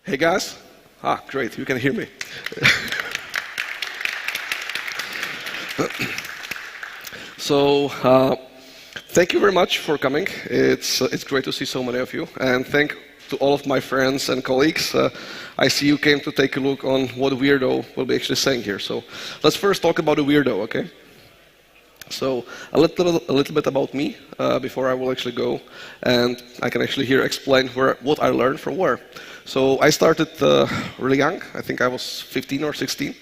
Hey guys. Great, you can hear me. So, thank you very much for coming. It's great to see so many of you, and thank to all of my friends and colleagues. I see you came to take a look on what weirdo will be actually saying here. So, let's first talk about the weirdo, okay? So, a little bit about me before I will actually go, and I can actually here explain what I learned from where. So, I started really young. I think I was 15 or 16.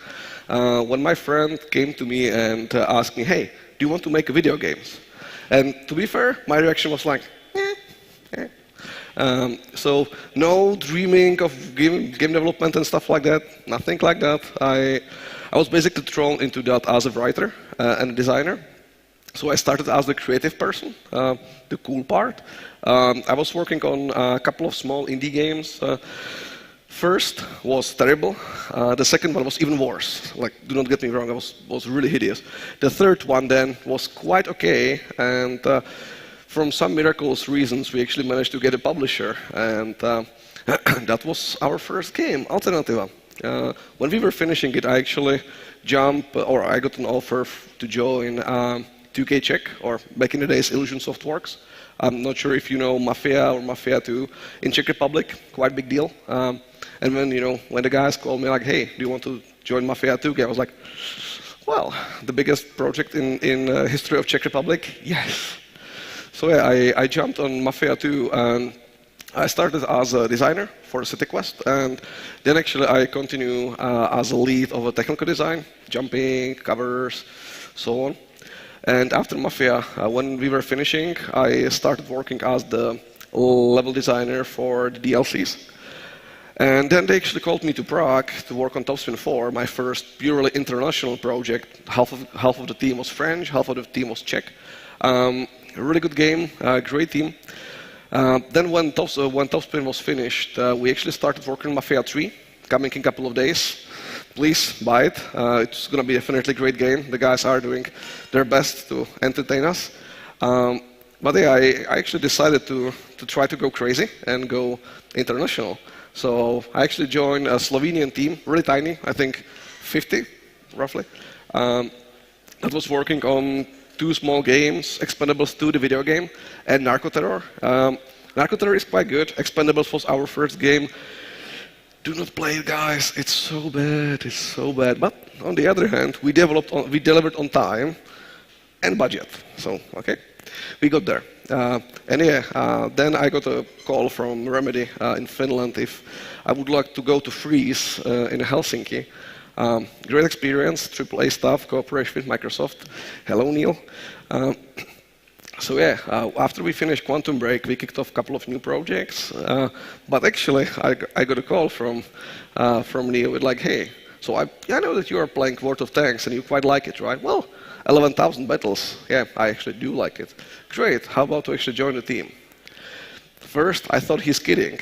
When my friend came to me and asked me, hey, do you want to make video games? And to be fair, my reaction was like, so no dreaming of game development and stuff like that, nothing like that. I was basically thrown into that as a writer and a designer. So I started as the creative person, the cool part. I was working on a couple of small indie games. First was terrible. The second one was even worse. Like, do not get me wrong, it was really hideous. The third one then was quite okay, and from some miraculous reasons, we actually managed to get a publisher, and that was our first game, Alternativa. When we were finishing it, I actually I got an offer to join 2K Czech, or back in the days, Illusion Softworks. I'm not sure if you know Mafia or Mafia 2 in Czech Republic, quite big deal. And when the guys called me like, hey, do you want to join Mafia 2? I was like, well, the biggest project in history of Czech Republic, yes. So yeah, I jumped on Mafia 2 and I started as a designer for City Quest, and then actually I continue as a lead of a technical design, jumping, covers, so on. And after Mafia, when we were finishing, I started working as the level designer for the DLCs. And then they actually called me to Prague to work on Top Spin 4, my first purely international project. Half of the team was French, half of the team was Czech. A really good game, great team. Then when Top Spin was finished, we actually started working on Mafia 3, coming in a couple of days. Please buy it. It's going to be definitely a great game. The guys are doing their best to entertain us. But yeah, I actually decided to try to go crazy and go international. So I actually joined a Slovenian team, really tiny, I think 50, roughly. That was working on 2 small games, Expendables 2, the video game, and Narcoterror. Narcoterror is quite good. Expendables was our first game. Do not play it, guys. It's so bad. It's so bad. But on the other hand, we delivered on time and budget. So, okay, we got there. And yeah, then I got a call from Remedy in Finland if I would like to go to Freeze in Helsinki. Great experience, AAA stuff, cooperation with Microsoft. Hello, Neil. So yeah, after we finished Quantum Break, we kicked off a couple of new projects. But actually, I got a call from Neil with like, hey, so I know that you are playing World of Tanks and you quite like it, right? Well, 11,000 battles. Yeah, I actually do like it. Great. How about to actually join the team? First, I thought he's kidding.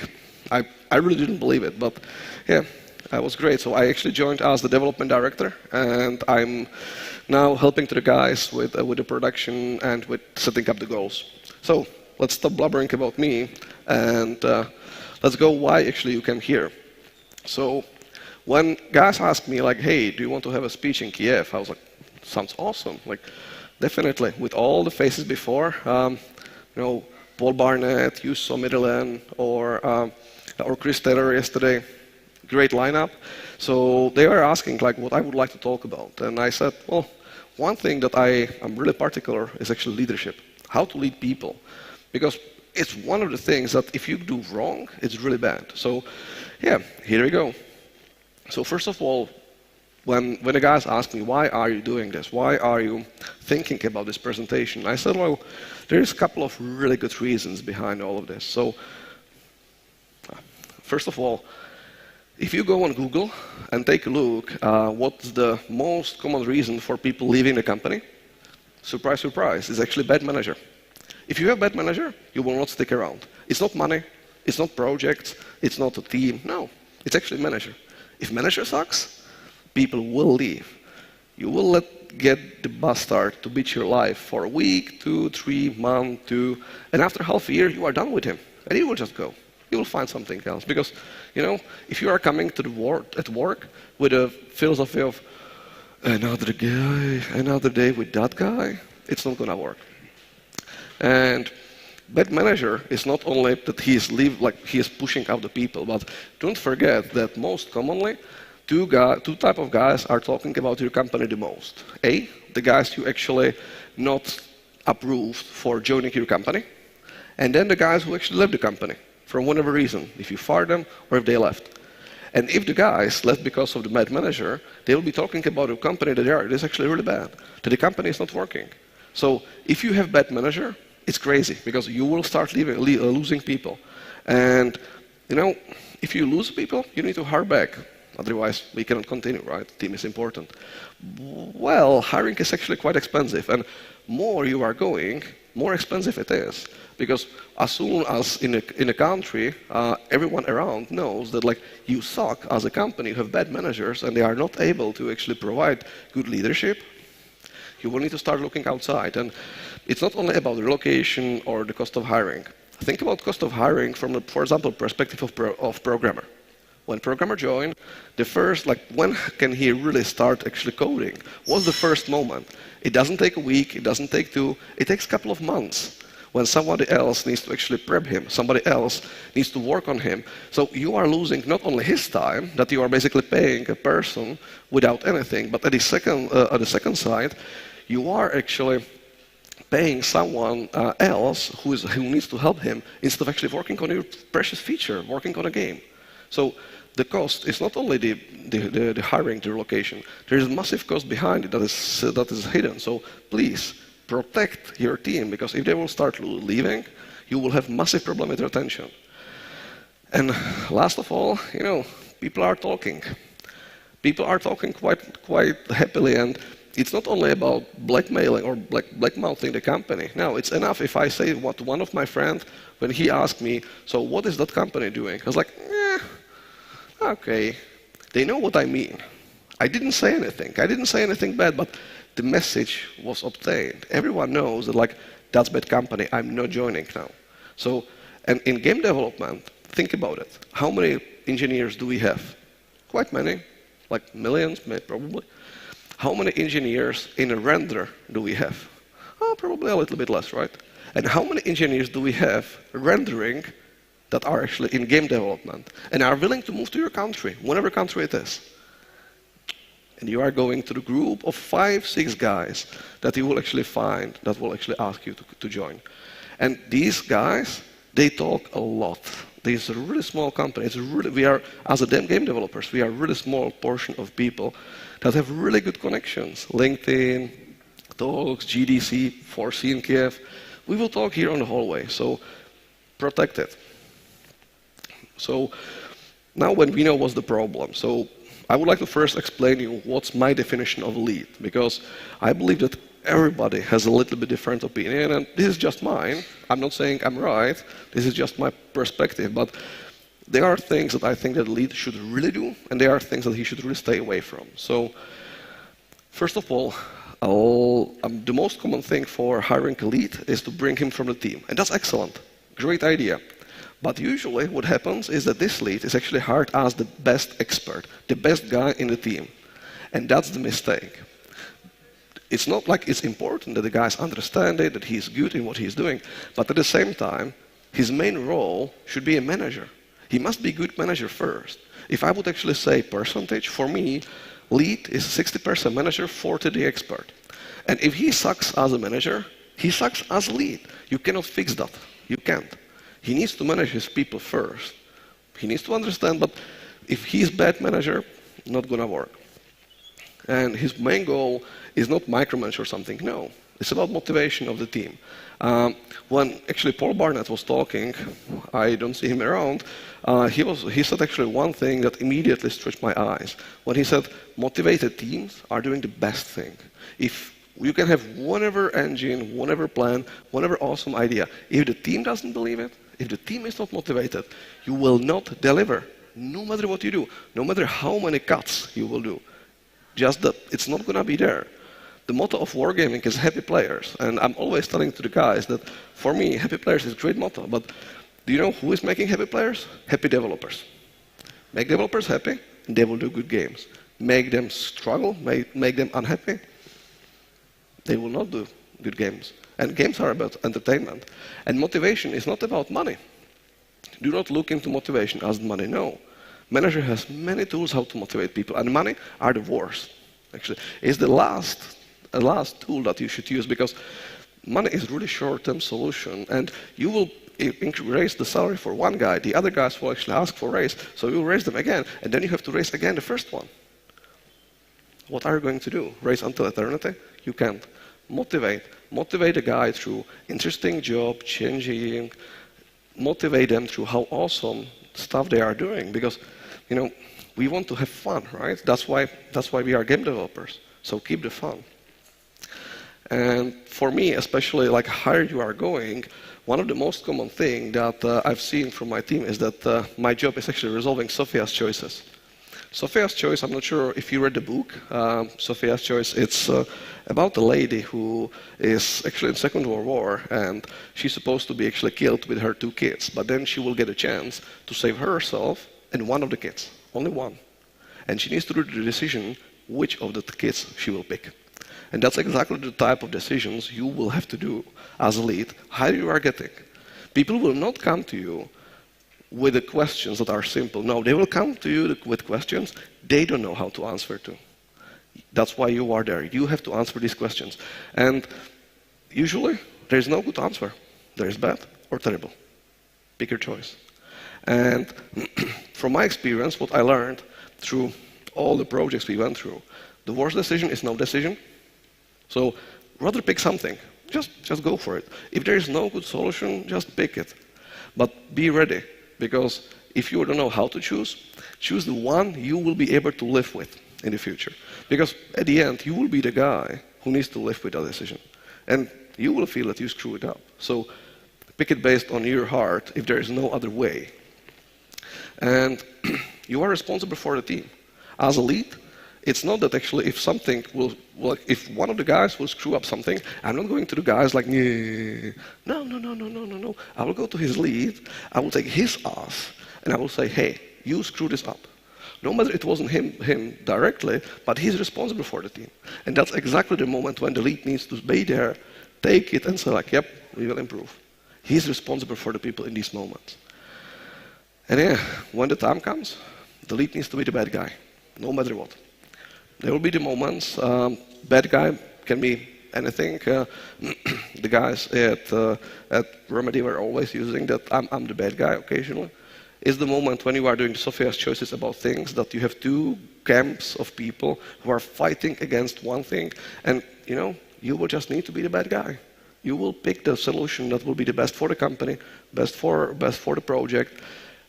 I really didn't believe it, but yeah, that was great. So I actually joined as the development director, and I'm now helping to the guys with the production and with setting up the goals. So let's stop blubbering about me, and let's go why actually you came here. So when guys asked me like, hey, do you want to have a speech in Kiev? I was like, sounds awesome. Like, definitely. With all the faces before, Paul Barnett, you saw Midland, or Chris Taylor yesterday. Great lineup. So they were asking like what I would like to talk about, and I said, well, one thing that I'm really particular is actually leadership. How to lead people, because it's one of the things that if you do wrong, it's really bad. So, yeah, here we go. So first of all, when the guys asked me, why are you doing this? Why are you thinking about this presentation? I said, well, there's a couple of really good reasons behind all of this. So, first of all, if you go on Google and take a look, what's the most common reason for people leaving the company? Surprise, surprise, it's actually bad manager. If you have bad manager, you will not stick around. It's not money, it's not projects, it's not a team. No, it's actually manager. If manager sucks, people will leave. You will get the bastard to beat your life for a week, 2, 3 months, and after half a year, you are done with him, and he will just go. you will find something else. Because, if you are coming to the work with a philosophy of another guy, another day with that guy, it's not gonna work. And bad manager is not only that he is pushing out the people, but don't forget that most commonly, two type of guys are talking about your company the most. A, the guys who actually not approved for joining your company, and then the guys who actually left the company for whatever reason, if you fired them or if they left. And if the guys left because of the bad manager, they will be talking about a company that is actually really bad, that the company is not working. So if you have bad manager, it's crazy because you will start losing people. And if you lose people, you need to hire back. Otherwise, we cannot continue, right? Team is important. Well, hiring is actually quite expensive, and more you are going, more expensive it is. Because as soon as in a country, everyone around knows that you suck as a company, you have bad managers, and they are not able to actually provide good leadership, you will need to start looking outside. And it's not only about relocation or the cost of hiring. Think about cost of hiring from, for example, perspective of programmer. When programmer join, the first, when can he really start actually coding? What's the first moment? It doesn't take a week, it doesn't take two, it takes a couple of months. When somebody else needs to actually prep him, somebody else needs to work on him. So you are losing not only his time, that you are basically paying a person without anything, but at the second side, you are actually paying someone else who needs to help him instead of actually working on your precious feature, working on a game. So the cost is not only the hiring, the relocation. There is a massive cost behind it that is hidden. So please protect your team, because if they will start leaving, you will have massive problem with retention. And last of all, people are talking. People are talking quite happily, and it's not only about blackmailing or blackmouthing the company. No, it's enough if I say what one of my friends, when he asked me, so what is that company doing? I was like, okay, they know what I mean. I didn't say anything. I didn't say anything bad, but the message was obtained. Everyone knows that that's bad company, I'm not joining now. So, and in game development, think about it. How many engineers do we have? Quite many, millions, probably. How many engineers in a render do we have? Probably a little bit less, right? And how many engineers do we have rendering that are actually in game development and are willing to move to your country, whatever country it is? And you are going to the group of 5, 6 guys that you will actually find that will actually ask you to join. And these guys, they talk a lot. This is a really small company. We are, as a game developers, we are a really small portion of people that have really good connections. LinkedIn, Talks, GDC, 4C in Kiev. We will talk here on the hallway, so protect it. So now when we know what's the problem, so I would like to first explain you what's my definition of lead, because I believe that everybody has a little bit different opinion, and this is just mine. I'm not saying I'm right. This is just my perspective, but there are things that I think that lead should really do, and there are things that he should really stay away from. So first of all, the most common thing for hiring a lead is to bring him from the team, and that's excellent. Great idea. But usually what happens is that this lead is actually hired as the best expert, the best guy in the team. And that's the mistake. It's not like it's important that the guys understand it, that he's good in what he's doing, but at the same time, his main role should be a manager. He must be a good manager first. If I would actually say percentage, for me, lead is 60% manager, 40% the expert. And if he sucks as a manager, he sucks as a lead. You cannot fix that. You can't. He needs to manage his people first. He needs to understand, but if he's bad manager, not gonna work. And his main goal is not micromanage or something, no. It's about motivation of the team. When actually Paul Barnett was talking, I don't see him around, he said actually one thing that immediately stretched my eyes. When he said, motivated teams are doing the best thing. If you can have whatever engine, whatever plan, whatever awesome idea, if the team doesn't believe it, if the team is not motivated, you will not deliver, no matter what you do, no matter how many cuts you will do. Just that it's not going to be there. The motto of wargaming is happy players, and I'm always telling to the guys that for me, happy players is a great motto, but Do you know who is making happy players? Happy developers. Make developers happy, and they will do good games. Make them struggle, make them unhappy, they will not do good games. And games are about entertainment. And motivation is not about money. Do not look into motivation as money, no. Manager has many tools how to motivate people, and money are the worst. Actually, it's the last tool that you should use, because money is really short-term solution, and you will raise the salary for one guy, the other guys will actually ask for a raise, so you raise them again, and then you have to raise again the first one. What are you going to do? Raise until eternity? You can't. Motivate a guy through interesting job, changing, motivate them through how awesome stuff they are doing, because we want to have fun, right? That's why we are game developers. So keep the fun. And for me, especially like higher you are going, one of the most common thing that I've seen from my team is that my job is actually resolving Sophia's choices. Sophia's Choice, I'm not sure if you read the book, Sophia's Choice. It's about a lady who is actually in Second World War, and she's supposed to be actually killed with her 2 kids, but then she will get a chance to save herself and one of the kids, only one. And she needs to do the decision which of the kids she will pick. And that's exactly the type of decisions you will have to do as a lead, how you are getting. People will not come to you with the questions that are simple. No, they will come to you with questions they don't know how to answer to. That's why you are there. You have to answer these questions. And usually, there is no good answer. There is bad or terrible. Pick your choice. And from my experience, what I learned through all the projects we went through, the worst decision is no decision. So rather pick something. Just go for it. If there is no good solution, just pick it. But be ready. Because if you don't know how to choose the one you will be able to live with in the future. Because at the end, you will be the guy who needs to live with that decision. And you will feel that you screw it up. So pick it based on your heart if there is no other way. And you are responsible for the team. As a lead, it's not that actually if something if one of the guys will screw up something, I'm not going to the guys like, no. I will go to his lead, I will take his ass, and I will say, hey, you screw this up. No matter it wasn't him directly, but he's responsible for the team. And that's exactly the moment when the lead needs to be there, take it and say like, yep, we will improve. He's responsible for the people in these moments. And yeah, when the time comes, the lead needs to be the bad guy, no matter what. There will be the moments, bad guy can be anything. The guys at Remedy were always using that I'm the bad guy occasionally. Is the moment when you are doing Sophia's choices about things that you have 2 camps of people who are fighting against one thing, and you will just need to be the bad guy. You will pick the solution that will be the best for the company, best for the project,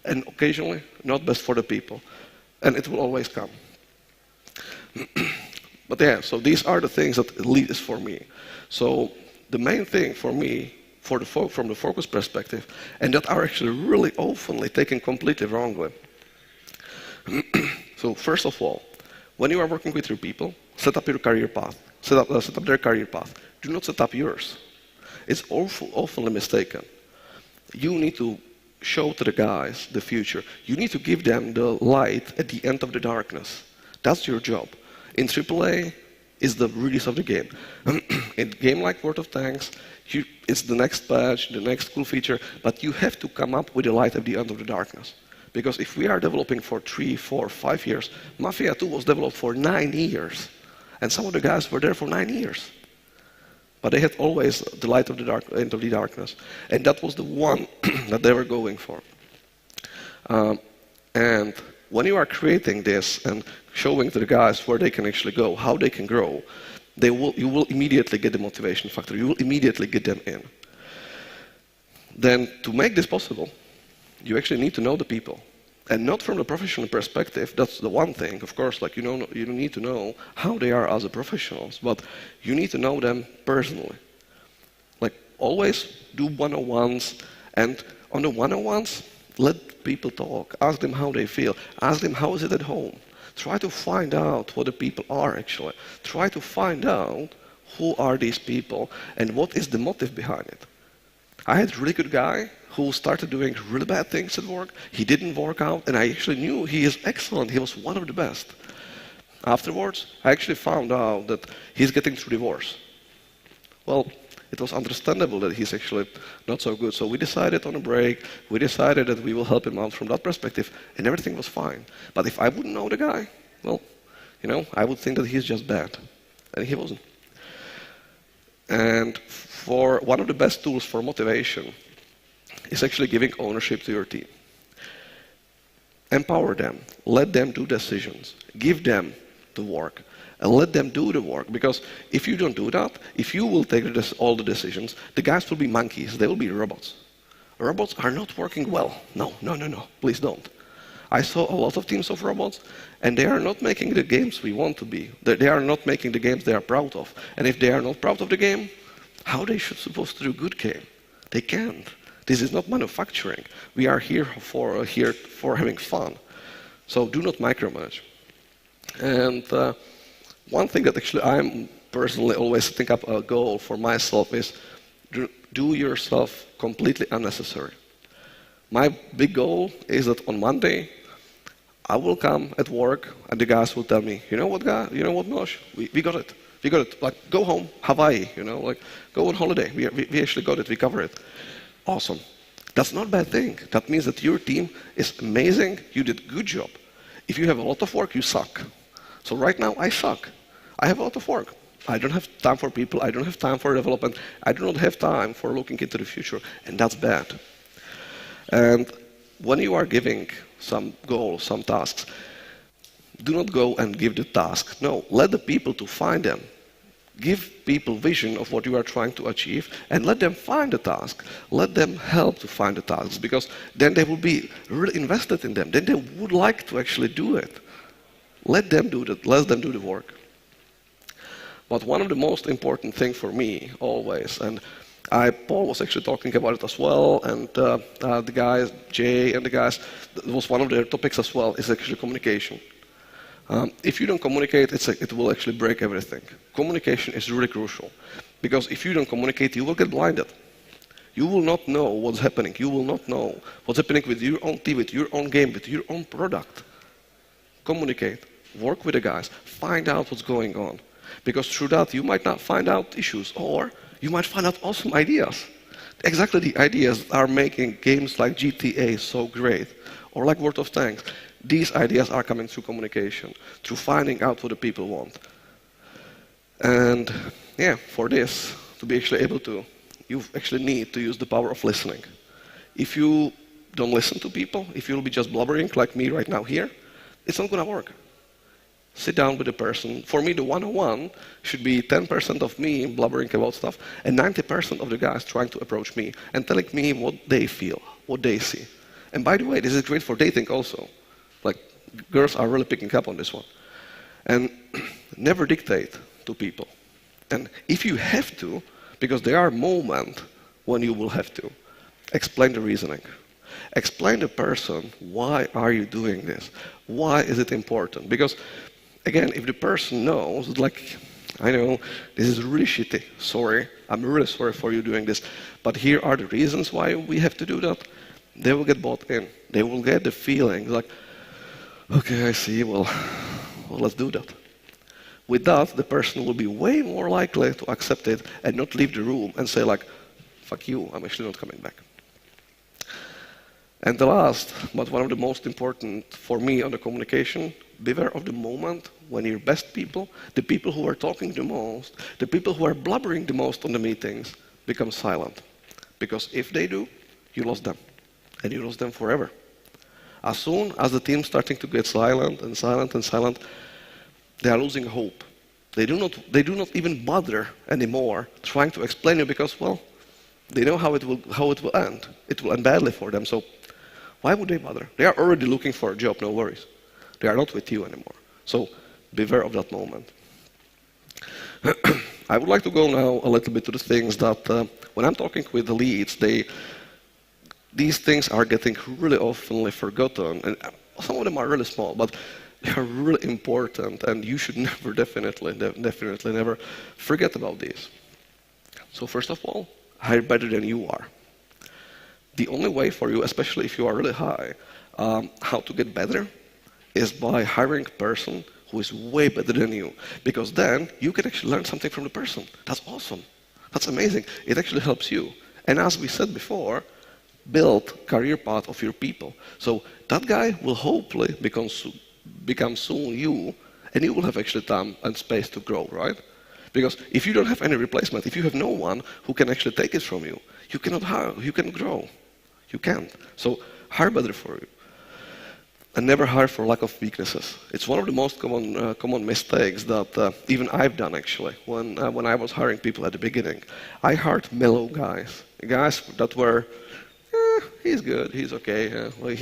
and occasionally not best for the people. And it will always come. But yeah, so these are the things that lead is for me. So the main thing for me, from the focus perspective, and that are actually really oftenly taken completely wrongly. So first of all, when you are working with your people, set up your career path. Set up their career path. Do not set up yours. It's oftenly mistaken. You need to show to the guys the future. You need to give them the light at the end of the darkness. That's your job. In AAA, is the release of the game. In a game like World of Tanks, it's the next patch, the next cool feature, but you have to come up with a light at the end of the darkness. Because if we are developing for 3, 4, 5 years, Mafia 2 was developed for 9 years. And some of the guys were there for 9 years. But they had always the light of the end of the darkness. And that was the one that they were going for. And when you are creating this and showing to the guys where they can actually go, how they can grow, you will immediately get the motivation factor. You will immediately get them in. Then to make this possible, you actually need to know the people. And not from the professional perspective, that's the one thing. Of course, like you need to know how they are as a professionals, but you need to know them personally. Like always do one-on-ones, and on the one-on-ones, let people talk. Ask them how they feel. Ask them how is it at home. Try to find out what the people are actually. Try to find out who are these people and what is the motive behind it. I had a really good guy who started doing really bad things at work. He didn't work out, and I actually knew he is excellent. He was one of the best. Afterwards, I actually found out that he's getting through divorce. Well, it was understandable that he's actually not so good. So we decided on a break, we decided that we will help him out from that perspective, and everything was fine. But if I wouldn't know the guy, well, I would think that he's just bad. And he wasn't. And for one of the best tools for motivation is actually giving ownership to your team. Empower them, let them do decisions, give them the work, and let them do the work. Because if you don't do that, if you will take all the decisions, the guys will be monkeys, they will be robots. Robots are not working well. No, please don't. I saw a lot of teams of robots, and they are not making the games we want to be. They are not making the games they are proud of. And if they are not proud of the game, how they should supposed to do a good game? They can't. This is not manufacturing. We are here for having fun. So do not micromanage. And one thing that actually I'm personally always setting up a goal for myself is do yourself completely unnecessary. My big goal is that on Monday, I will come at work and the guys will tell me, you know what, Miloš, we got it. We got it. Like, go home, Hawaii, go on holiday. We actually got it, we covered it. Awesome. That's not a bad thing. That means that your team is amazing, you did a good job. If you have a lot of work, you suck. So right now, I suck. I have a lot of work. I don't have time for people, I don't have time for development, I do not have time for looking into the future, and that's bad. And when you are giving some goals, some tasks, do not go and give the task. No, let the people to find them. Give people vision of what you are trying to achieve and let them find the task. Let them help to find the tasks, because then they will be really invested in them. Then they would like to actually do it. Let them do that. Let them do the work. But one of the most important things for me always, and Paul was actually talking about it as well, and the guys, Jay and the guys, it was one of their topics as well, is actually communication. If you don't communicate, it will actually break everything. Communication is really crucial, because if you don't communicate, you will get blinded. You will not know what's happening. You will not know what's happening with your own team, with your own game, with your own product. Communicate. Work with the guys. Find out what's going on. Because through that, you might not find out issues, or you might find out awesome ideas. Exactly the ideas that are making games like GTA so great, or like World of Tanks. These ideas are coming through communication, through finding out what the people want. And yeah, for this, to be actually able to, you actually need to use the power of listening. If you don't listen to people, if you'll be just blubbering like me right now here, it's not going to work. Sit down with the person. For me, the one-on-one should be 10% of me blubbering about stuff and 90% of the guys trying to approach me and telling me what they feel, what they see. And by the way, this is great for dating also. Like, girls are really picking up on this one. And never dictate to people. And if you have to, because there are moments when you will have to, explain the reasoning. Explain to the person, why are you doing this? Why is it important? Because, again, if the person knows, like, I know, this is really shitty, sorry, I'm really sorry for you doing this, but here are the reasons why we have to do that, they will get bought in. They will get the feeling, like, okay, I see, well, let's do that. With that, the person will be way more likely to accept it and not leave the room and say like, fuck you, I'm actually not coming back. And the last, but one of the most important for me on the communication, beware of the moment when your best people, the people who are talking the most, the people who are blubbering the most on the meetings, become silent. Because if they do, you lost them. And you lost them forever. As soon as the team's starting to get silent and silent and silent, they are losing hope. They do not even bother anymore trying to explain it because, well, they know how it will end. It will end badly for them. So why would they bother? They are already looking for a job, no worries. They are not with you anymore. So beware of that moment. I would like to go now a little bit to the things that when I'm talking with the leads, these things are getting really often forgotten. And some of them are really small, but they are really important, and you should never, definitely never forget about these. So first of all, hire better than you are. The only way for you, especially if you are really high, how to get better is by hiring a person who is way better than you. Because then you can actually learn something from the person. That's awesome. That's amazing. It actually helps you. And as we said before, build career path of your people. So that guy will hopefully become soon you, and you will have actually time and space to grow, right? Because if you don't have any replacement, if you have no one who can actually take it from you, you cannot hire, you cannot grow. You can't. So hire better for you. And never hire for lack of weaknesses. It's one of the most common mistakes that even I've done actually. When I was hiring people at the beginning, I hired mellow guys that were, he's good, he's okay. Well,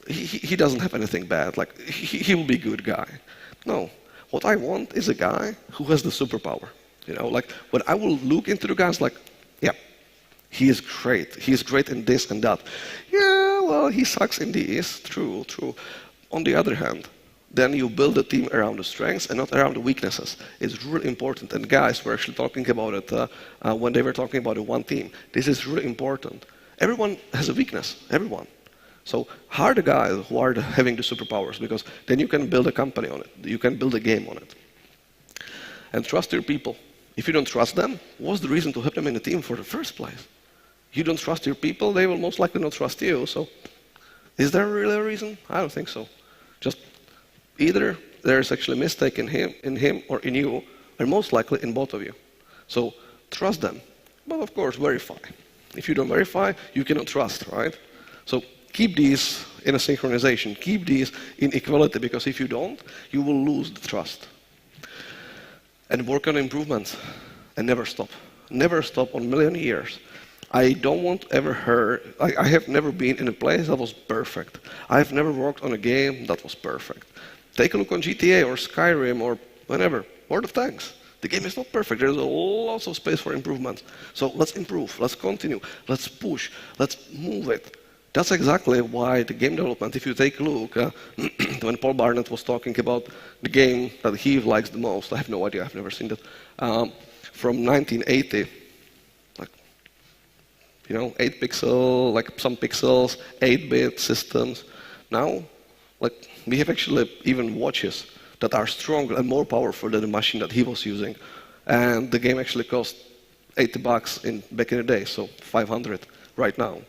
he doesn't have anything bad. Like he will be a good guy. No, what I want is a guy who has the superpower. You know, like when I will look into the guys, like, yeah. He is great. He is great in this and that. Yeah, well, he sucks in this. True, true. On the other hand, then you build a team around the strengths and not around the weaknesses. It's really important. And guys were actually talking about it when they were talking about the one team. This is really important. Everyone has a weakness. Everyone. So hire the guys who are having the superpowers, because then you can build a company on it. You can build a game on it. And trust your people. If you don't trust them, what's the reason to have them in the team for the first place? You don't trust your people, they will most likely not trust you. So is there really a reason? I don't think so. Just either there's actually a mistake in him or in you, or most likely in both of you. So trust them. But of course, verify. If you don't verify, you cannot trust, right? So keep these in a synchronization. Keep these in equality, because if you don't, you will lose the trust. And work on improvements. And never stop. Never stop on a million years. I don't want ever heard, I have never been in a place that was perfect. I have never worked on a game that was perfect. Take a look on GTA or Skyrim or whatever, World of Tanks. The game is not perfect. There's lots of space for improvement. So let's improve, let's continue, let's push, let's move it. That's exactly why the game development, if you take a look, when Paul Barnett was talking about the game that he likes the most, I have no idea, I've never seen that, from 1980, 8 pixel, like some pixels, 8-bit systems. Now, like we have actually even watches that are stronger and more powerful than the machine that he was using. And the game actually cost $80 back in the day, so 500 right now.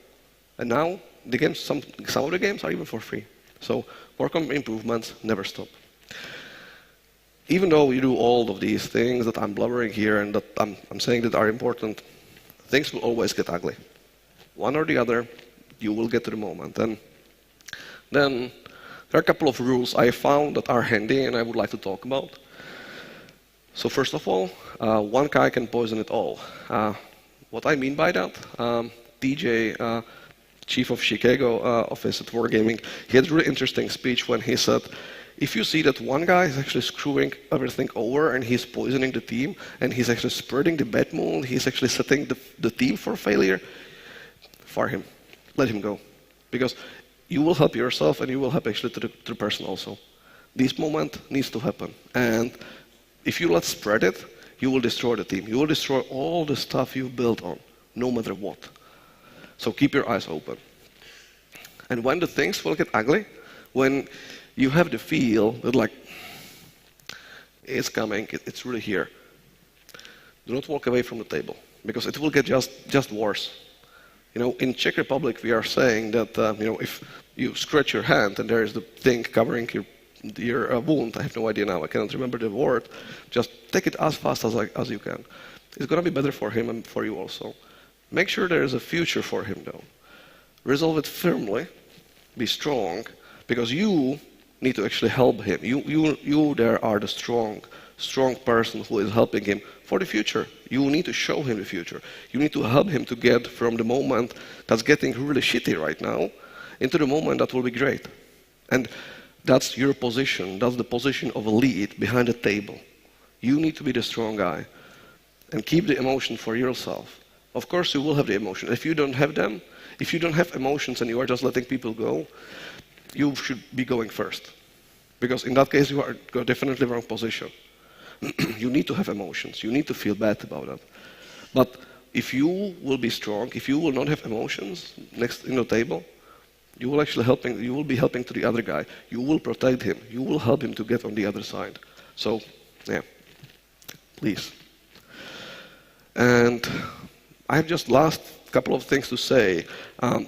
And now, the games, some of the games are even for free. So work on improvements, never stop. Even though you do all of these things that I'm blubbering here and that I'm saying that are important, things will always get ugly. One or the other, you will get to the moment. And then there are a couple of rules I found that are handy and I would like to talk about. So first of all, one guy can poison it all. What I mean by that, DJ, chief of Chicago office at Wargaming, he had a really interesting speech when he said, if you see that one guy is actually screwing everything over and he's poisoning the team and he's actually spreading the bad mood, he's actually setting the team for failure, fire him. Let him go. Because you will help yourself and you will help actually to the person also. This moment needs to happen. And if you let spread it, you will destroy the team. You will destroy all the stuff you've built on, no matter what. So keep your eyes open. And when the things will get ugly, when you have the feel that like, it's coming, it's really here, do not walk away from the table, because it will get just worse. In Czech Republic, we are saying that, if you scratch your hand and there is the thing covering your wound, I have no idea now, I cannot remember the word, just take it as fast as you can. It's going to be better for him and for you also. Make sure there is a future for him, though. Resolve it firmly, be strong, because you need to actually help him. You there are the strong person who is helping him for the future. You need to show him the future. You need to help him to get from the moment that's getting really shitty right now into the moment that will be great. And that's your position. That's the position of a lead behind the table. You need to be the strong guy and keep the emotion for yourself. Of course, you will have the emotion. If you don't have them, if you don't have emotions and you are just letting people go, you should be going first. Because in that case, you are definitely wrong position. You need to have emotions. You need to feel bad about that. But if you will be strong, if you will not have emotions next in the table, you will actually be helping to the other guy. You will protect him. You will help him to get on the other side. So, yeah, please. And I have just last couple of things to say.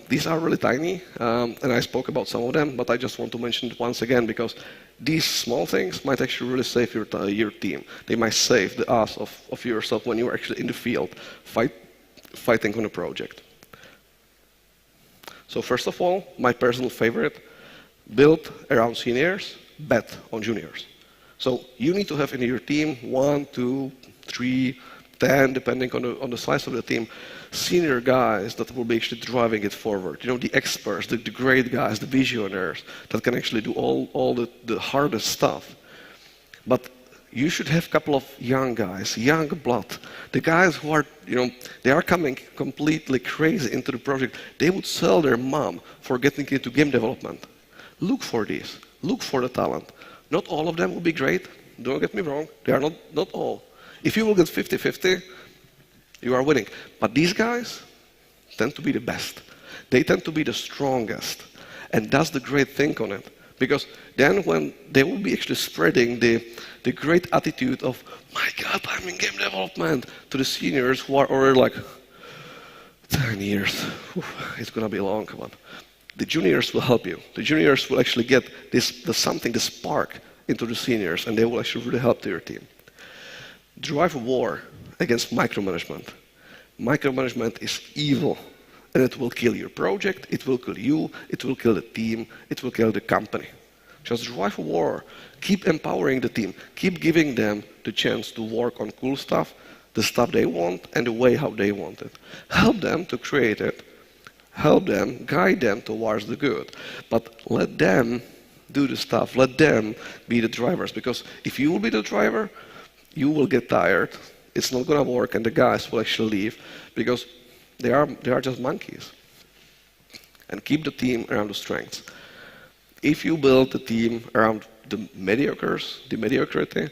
These are really tiny, and I spoke about some of them, but I just want to mention it once again because these small things might actually really save your team. They might save the ass of yourself when you're actually in the field fighting on a project. So first of all, my personal favorite, build around seniors, bet on juniors. So you need to have in your team 1, 2, 3, 10, depending on the size of the team, senior guys that will be actually driving it forward. You know, the experts, the great guys, the visionaries that can actually do all the hardest stuff. But you should have a couple of young guys, young blood. The guys who are, they are coming completely crazy into the project. They would sell their mom for getting into game development. Look for these. Look for the talent. Not all of them will be great. Don't get me wrong. They are not all. If you will get 50-50, you are winning. But these guys tend to be the best. They tend to be the strongest. And that's the great thing on it. Because then when they will be actually spreading the great attitude of, my God, I'm in game development, to the seniors who are already like, 10 years, it's going to be long, come on. The juniors will help you. The juniors will actually get the spark into the seniors, and they will actually really help your team. Drive a war against micromanagement. Micromanagement is evil, and it will kill your project, it will kill you, it will kill the team, it will kill the company. Just drive a war. Keep empowering the team. Keep giving them the chance to work on cool stuff, the stuff they want, and the way how they want it. Help them to create it. Help them, guide them towards the good. But let them do the stuff. Let them be the drivers. Because if you will be the driver, you will get tired. It's not going to work, and the guys will actually leave because they are just monkeys. And keep the team around the strengths. If you build the team around the mediocres, the mediocrity,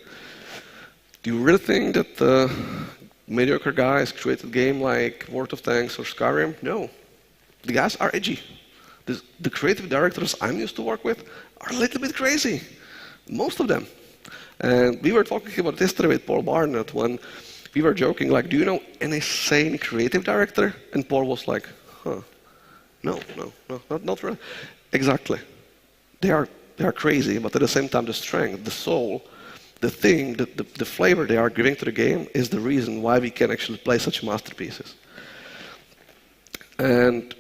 do you really think that mediocre guys create a game like World of Tanks or Skyrim? No. The guys are edgy. The creative directors I'm used to work with are a little bit crazy. Most of them. And we were talking about this yesterday with Paul Barnett when we were joking, like, do you know any sane creative director? And Paul was like, no, not really. Exactly. They are crazy, but at the same time, the strength, the soul, the thing, the flavor they are giving to the game is the reason why we can actually play such masterpieces. And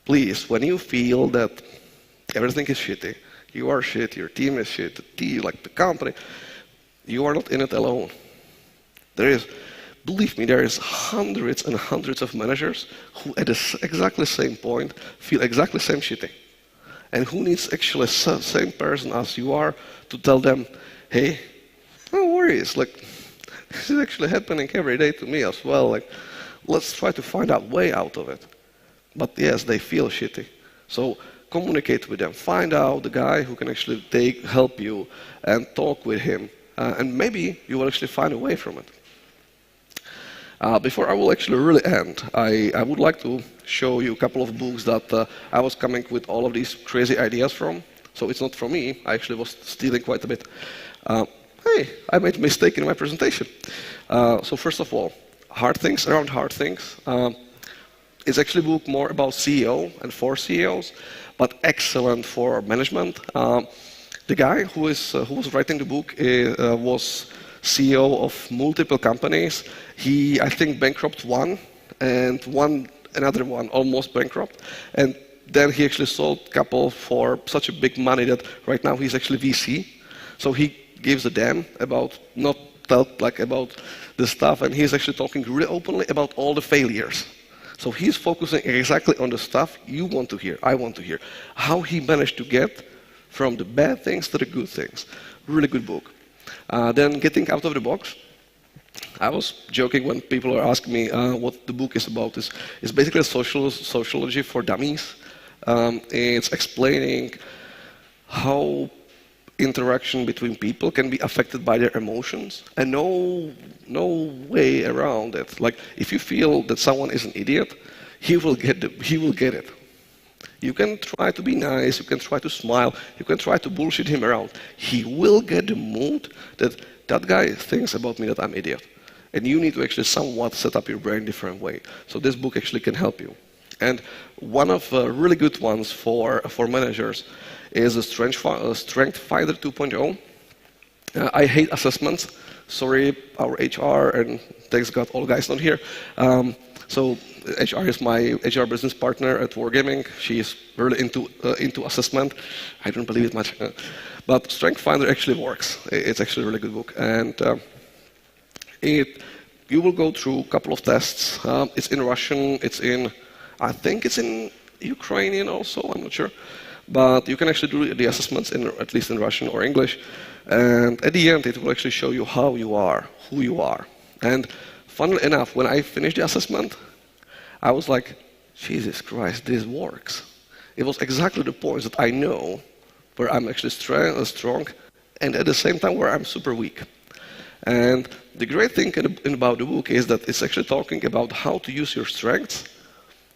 please, when you feel that everything is shitty, you are shit, your team is shit, the company, you are not in it alone. Believe me, there is hundreds and hundreds of managers who at the exactly same point feel exactly same shitty. And who needs actually the same person as you are to tell them, hey, no worries, like, this is actually happening every day to me as well. Like, let's try to find a way out of it. But yes, they feel shitty. So communicate with them. Find out the guy who can actually help you and talk with him. And maybe you will actually find a way from it. Before I will actually really end, I would like to show you a couple of books that I was coming with all of these crazy ideas from. So it's not from me. I actually was stealing quite a bit. Hey, I made a mistake in my presentation. So first of all, Hard Things Around Hard Things. It's actually a book more about CEO and for CEOs, but excellent for management. The guy who was writing the book was CEO of multiple companies. He, I think, bankrupt one, and another one almost bankrupt. And then he actually sold a couple for such a big money that right now he's actually VC. So he gives a damn about about the stuff, and he's actually talking really openly about all the failures. So he's focusing exactly on the stuff you want to hear, I want to hear. How he managed to get from the bad things to the good things. Really good book. Then Getting Out of the Box. I was joking when people are asking me what the book is about. It's basically a sociology for dummies. It's explaining how interaction between people can be affected by their emotions, and no way around it. Like, if you feel that someone is an idiot, he will get it. You can try to be nice, you can try to smile, you can try to bullshit him around. He will get the mood that that guy thinks about me that I'm an idiot. And you need to actually somewhat set up your brain a different way. So this book actually can help you. And one of the really good ones for managers is a Strength Finder 2.0. I hate assessments. Sorry, our HR and thanks God all guys not here. So HR is my HR business partner at Wargaming. She is really into assessment. I don't believe it much. But Strength Finder actually works. It's actually a really good book. And you will go through a couple of tests. It's in Russian. I think it's in Ukrainian also. I'm not sure. But you can actually do the assessments at least in Russian or English. And at the end, it will actually show you how you are, who you are. And funnily enough, when I finished the assessment, I was like, Jesus Christ, this works. It was exactly the points that I know where I'm actually strong and at the same time where I'm super weak. And the great thing about the book is that it's actually talking about how to use your strengths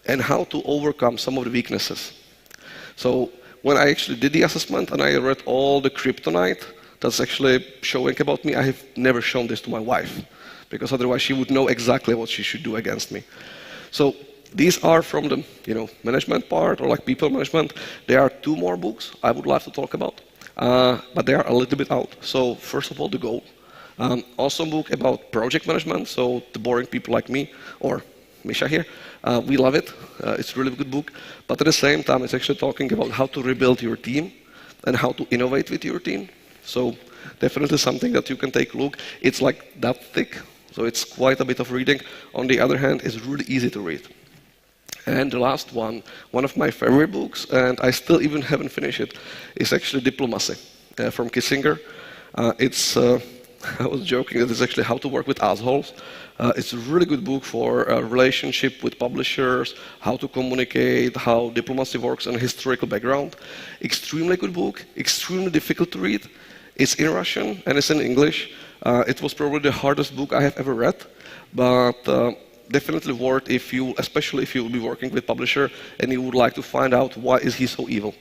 and how to overcome some of the weaknesses. So when I actually did the assessment and I read all the kryptonite that's actually showing about me, I have never shown this to my wife, because otherwise she would know exactly what she should do against me. So these are from the management part, or like people management. There are 2 more books I would love to talk about, but they are a little bit out. So first of all, The Goal. Awesome book about project management, so the boring people like me, or Misha here, we love it. It's a really good book. But at the same time, it's actually talking about how to rebuild your team and how to innovate with your team. So definitely something that you can take a look. It's like that thick, so it's quite a bit of reading. On the other hand, it's really easy to read. And the last one of my favorite books, and I still even haven't finished it, is actually Diplomacy from Kissinger. I was joking that it's actually how to work with assholes. It's a really good book for a relationship with publishers, how to communicate, how diplomacy works, and historical background. Extremely good book, extremely difficult to read. It's in Russian and it's in English. It was probably the hardest book I have ever read, but definitely worth especially if you will be working with publisher and you would like to find out why is he so evil.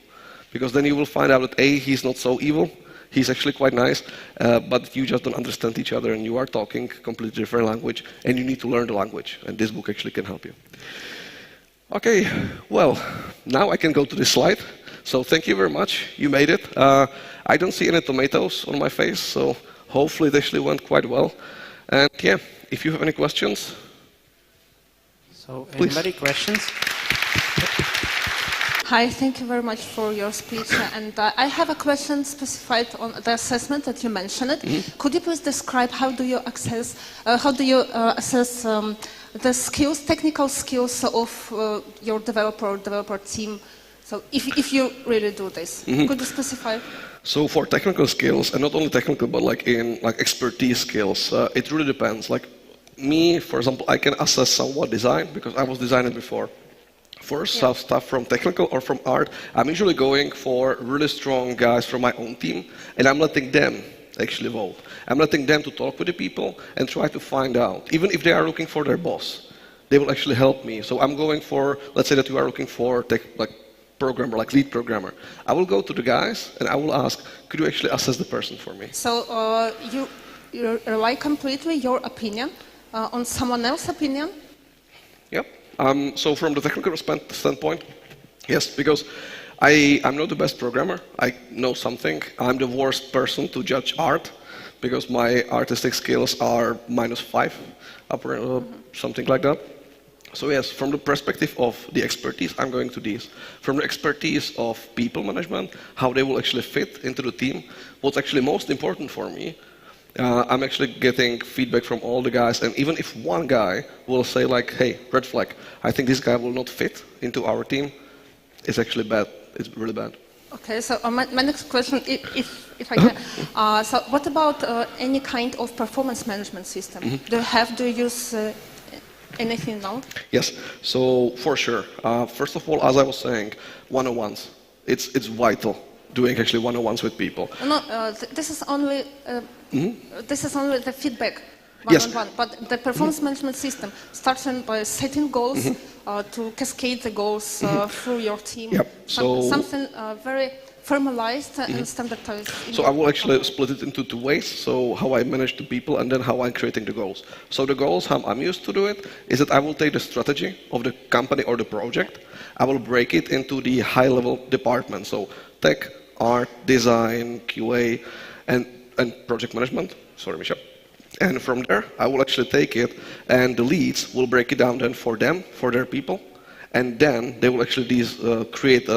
Because then you will find out that A, he's not so evil, he's actually quite nice, but you just don't understand each other and you are talking completely different language and you need to learn the language, and this book actually can help you. Okay, well, now I can go to this slide. So thank you very much, you made it. I don't see any tomatoes on my face, so hopefully it actually went quite well. And yeah, if you have any questions. So anybody, questions? Hi, thank you very much for your speech. And I have a question specified on the assessment that you mentioned. Could you please describe how do you assess the skills, technical skills of your developer team? So if you really do this, could you specify? So for technical skills, and not only technical, but like expertise skills, it really depends. Like me, for example, I can assess somewhat design because I was designing before. For stuff from technical or from art, I'm usually going for really strong guys from my own team, and I'm letting them actually vote. I'm letting them to talk with the people and try to find out. Even if they are looking for their boss, they will actually help me. So I'm going for, let's say that you are looking for programmer, like lead programmer. I will go to the guys and I will ask, could you actually assess the person for me? So you rely completely your opinion on someone else's opinion? Yep. So from the technical standpoint, yes, because I'm not the best programmer. I know something. I'm the worst person to judge art because my artistic skills are -5, something like that. So yes, from the perspective of the expertise, I'm going to these. From the expertise of people management, how they will actually fit into the team, what's actually most important for me, I'm actually getting feedback from all the guys, and even if one guy will say like, hey, red flag, I think this guy will not fit into our team, it's actually bad. It's really bad. Okay, so my next question, if I can, so what about any kind of performance management system? Do you use anything now? Yes, so for sure. First of all, as I was saying, one-on-ones, it's vital. doing actually one-on-ones with people. No, this is only this is only the feedback Yes. one-on-one. But the performance management system starting by setting goals to cascade the goals through your team. Yep. So Something very formalized and standardized. So I will actually split it into two ways. So how I manage the people and then how I'm creating the goals. So the goals, how I'm used to do it, is that I will take the strategy of the company or the project. I will break it into the high-level departments. So tech, art, design, QA, and project management. Sorry, Michelle. And from there, I will actually take it, and the leads will break it down then for them, for their people. And then they will actually create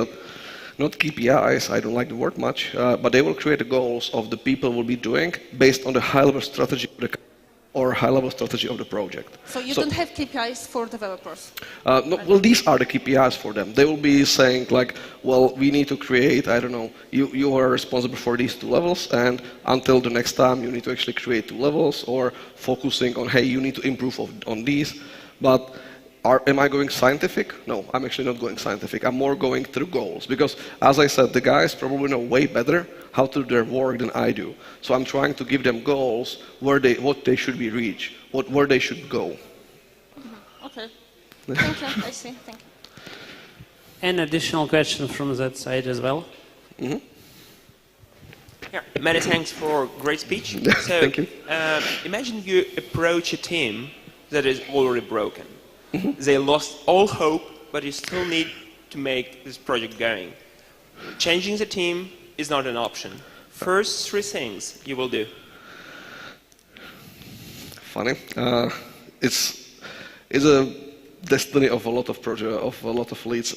not KPIs, I don't like the word much, but they will create the goals of the people will be doing based on the high-level strategy of the or high-level strategy of the project. So you don't have KPIs for developers? No, well, these are the KPIs for them. They will be saying like, well, we need to create, I don't know, you are responsible for these 2 levels, and until the next time you need to actually create 2 levels, or focusing on, hey, you need to improve on these. But am I going scientific? No, I'm actually not going scientific. I'm more going through goals, because as I said, the guys probably know way better how to do their work than I do. So I'm trying to give them goals what they should be reached, where they should go. Okay. Thank you. I see. Thank you. An additional question from that side as well. Yeah, many thanks for great speech. So, Thank you. Imagine you approach a team that is already broken. They lost all hope, but you still need to make this project going. Changing the team is not an option. First 3 things you will do. Funny. It's a destiny of a lot of leads.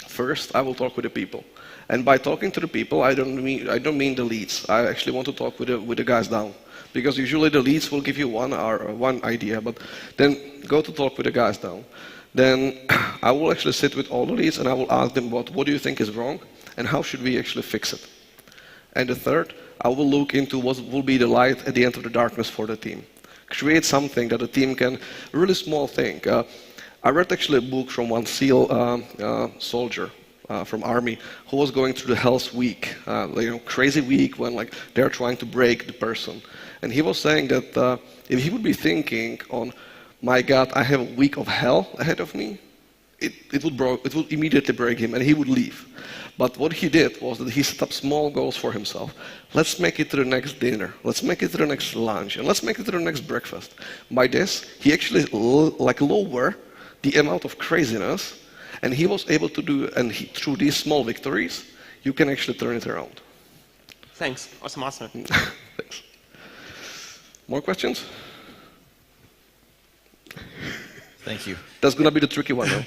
First, I will talk with the people, and by talking to the people, I don't mean the leads. I actually want to talk with the guys down, because usually the leads will give you one idea, but then go to talk with the guys down. Then I will actually sit with all the leads and I will ask them what do you think is wrong and how should we actually fix it. And the third, I will look into what will be the light at the end of the darkness for the team. Create something that the team can, a really small thing. I read actually a book from one SEAL soldier from Army who was going through the Hell's Week, crazy week when like they're trying to break the person. And he was saying that if he would be thinking on, my God, I have a week of hell ahead of me, it would immediately break him and he would leave. But what he did was that he set up small goals for himself. Let's make it to the next dinner. Let's make it to the next lunch. And let's make it to the next breakfast. By this, he actually lower the amount of craziness, and he was able to do, and through these small victories, you can actually turn it around. Thanks. Awesome answer. Thanks. More questions? Thank you. That's going to be the tricky one, though.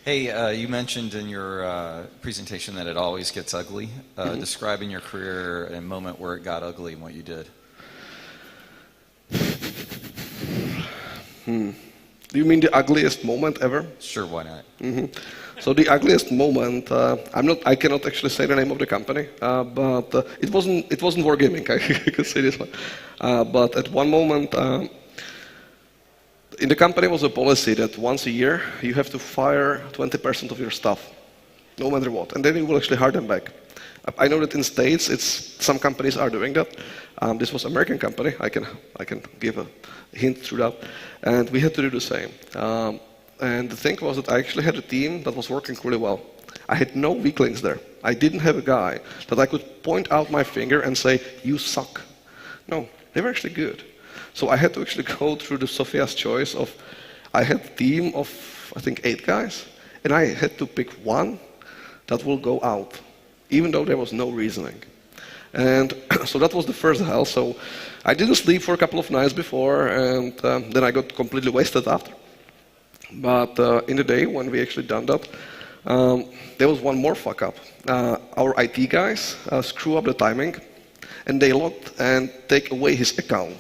Hey, you mentioned in your presentation that it always gets ugly. Describe in your career a moment where it got ugly and what you did. Do you mean the ugliest moment ever? Sure, why not? So the ugliest moment, I cannot actually say the name of the company, but it wasn't wargaming. I can say this one. But at one moment, in the company was a policy that once a year you have to fire 20% of your staff, no matter what, and then you will actually hire them back. I know that in States, some companies are doing that. This was an American company. I can give a hint through that, and we had to do the same. And the thing was that I actually had a team that was working really well. I had no weaklings there. I didn't have a guy that I could point out my finger and say, "You suck." No, they were actually good. So I had to actually go through the Sophia's choice of, I had a team of, I think, 8 guys, and I had to pick one that will go out, even though there was no reasoning. And so that was the first hell. So I didn't sleep for a couple of nights before, and then I got completely wasted after. But in the day when we actually done that, there was one more fuck up. Our IT guys screw up the timing, and they logged and take away his account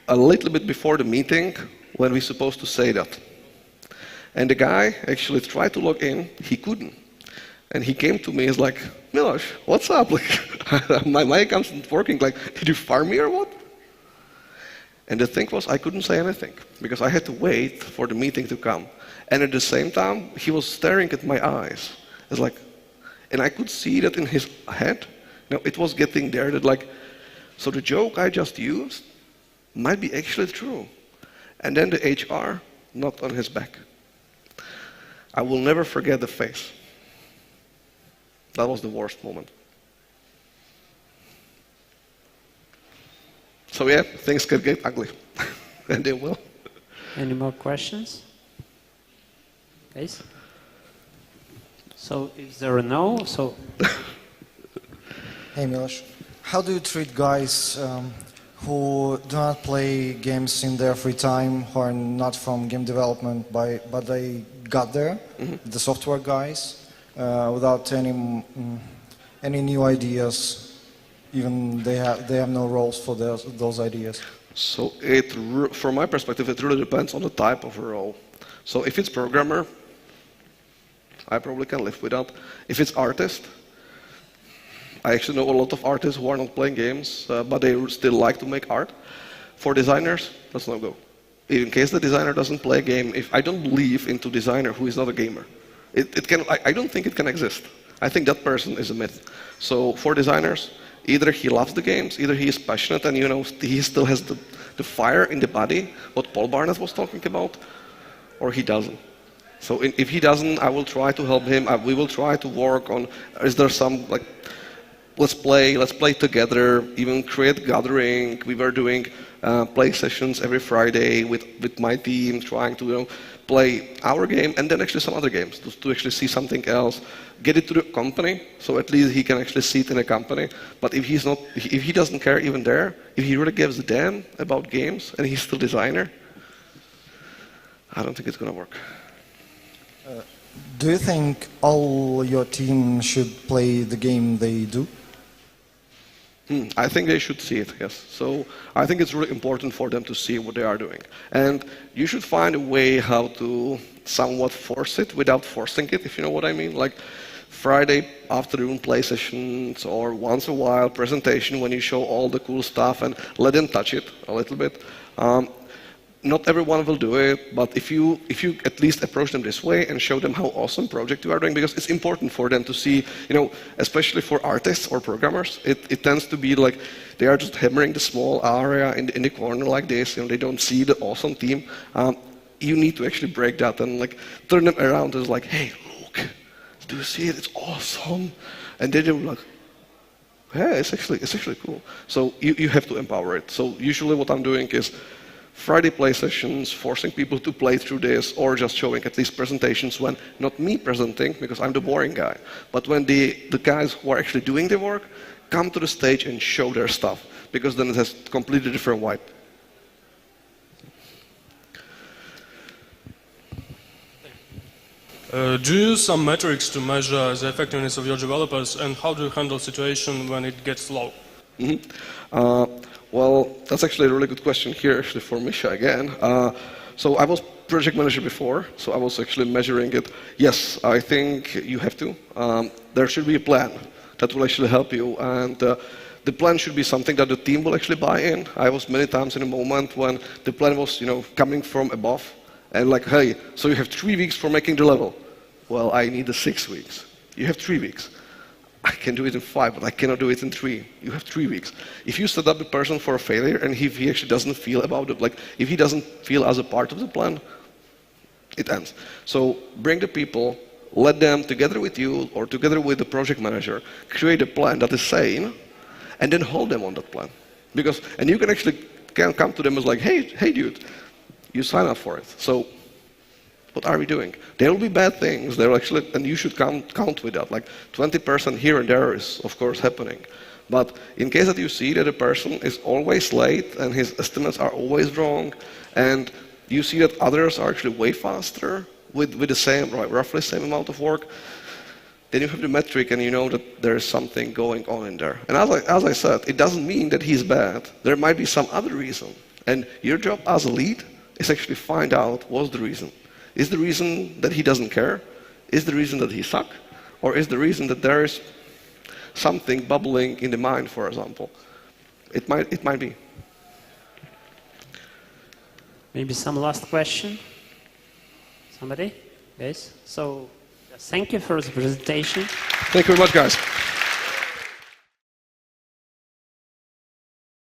a little bit before the meeting when we're supposed to say that. And the guy actually tried to log in, he couldn't. And he came to me, he's like, "Miloš, what's up? Like, my account's not working. Like, did you fire me or what?" And the thing was, I couldn't say anything because I had to wait for the meeting to come. And at the same time, he was staring at my eyes. It's like, And I could see that in his head, it was getting there that like, so the joke I just used might be actually true. And then the HR knocked on his back. I will never forget the face. That was the worst moment. So yeah, things could get ugly. And they will. Any more questions? Guys? So if there are no, so... Hey Miloš, how do you treat guys who do not play games in their free time, who are not from game development, but they got there, the software guys, without any new ideas, even they have no roles for those ideas? So from my perspective, it really depends on the type of role. So if it's programmer, I probably can live with that. If it's artist, I actually know a lot of artists who are not playing games, but they still like to make art. For designers, that's no go. In case the designer doesn't play a game, if I don't believe into designer who is not a gamer, I don't think it can exist. I think that person is a myth. So for designers, either he loves the games, either he is passionate and he still has the fire in the body, what Paul Barnett was talking about, or he doesn't. So if he doesn't, I will try to help him. We will try to work on, is there some, like, let's play together, even create gathering. We were doing play sessions every Friday with my team, trying to play our game and then actually some other games to actually see something else, get it to the company, so at least he can actually see it in a company. But if he doesn't care even there, if he really gives a damn about games and he's still designer, I don't think it's gonna work. Do you think all your team should play the game they do? I think they should see it, yes. So I think it's really important for them to see what they are doing. And you should find a way how to somewhat force it without forcing it, if you know what I mean. Like Friday afternoon play sessions or once a while presentation when you show all the cool stuff and let them touch it a little bit. Not everyone will do it, but if you at least approach them this way and show them how awesome project you are doing, because it's important for them to see, especially for artists or programmers, it tends to be like they are just hammering the small area in the corner like this, they don't see the awesome team. You need to actually break that and like turn them around as like, hey, look, do you see it? It's awesome. And then they're like, hey, it's actually cool. So you have to empower it. So usually what I'm doing is Friday play sessions, forcing people to play through this, or just showing at least presentations when not me presenting, because I'm the boring guy, but when the guys who are actually doing the work come to the stage and show their stuff, because then it has a completely different vibe. Do you use some metrics to measure the effectiveness of your developers, and how do you handle situation when it gets low? Well, that's actually a really good question here, actually, for Misha again. So I was project manager before, so I was actually measuring it. Yes, I think you have to. There should be a plan that will actually help you, and the plan should be something that the team will actually buy in. I was many times in a moment when the plan was, coming from above, and like, hey, so you have 3 weeks for making the level. Well, I need the 6 weeks. You have 3 weeks. I can do it in 5, but I cannot do it in 3. You have 3 weeks. If you set up a person for a failure, and if he actually doesn't feel about it, like if he doesn't feel as a part of the plan, it ends. So bring the people, let them together with you or together with the project manager create a plan that is sane, and then hold them on that plan. And you can actually come to them as like, hey dude, you sign up for it. So what are we doing? There will be bad things. There actually, and you should count with that. Like 20% here and there is, of course, happening. But in case that you see that a person is always late and his estimates are always wrong, and you see that others are actually way faster with the same, roughly same amount of work, then you have the metric and you know that there is something going on in there. And as I said, it doesn't mean that he's bad. There might be some other reason. And your job as a lead is actually find out what's the reason. Is the reason that he doesn't care? Is the reason that he sucks? Or is the reason that there is something bubbling in the mind, for example? It might be. Maybe some last question? Somebody? Yes? So Thank you for the presentation. Thank you very much, guys.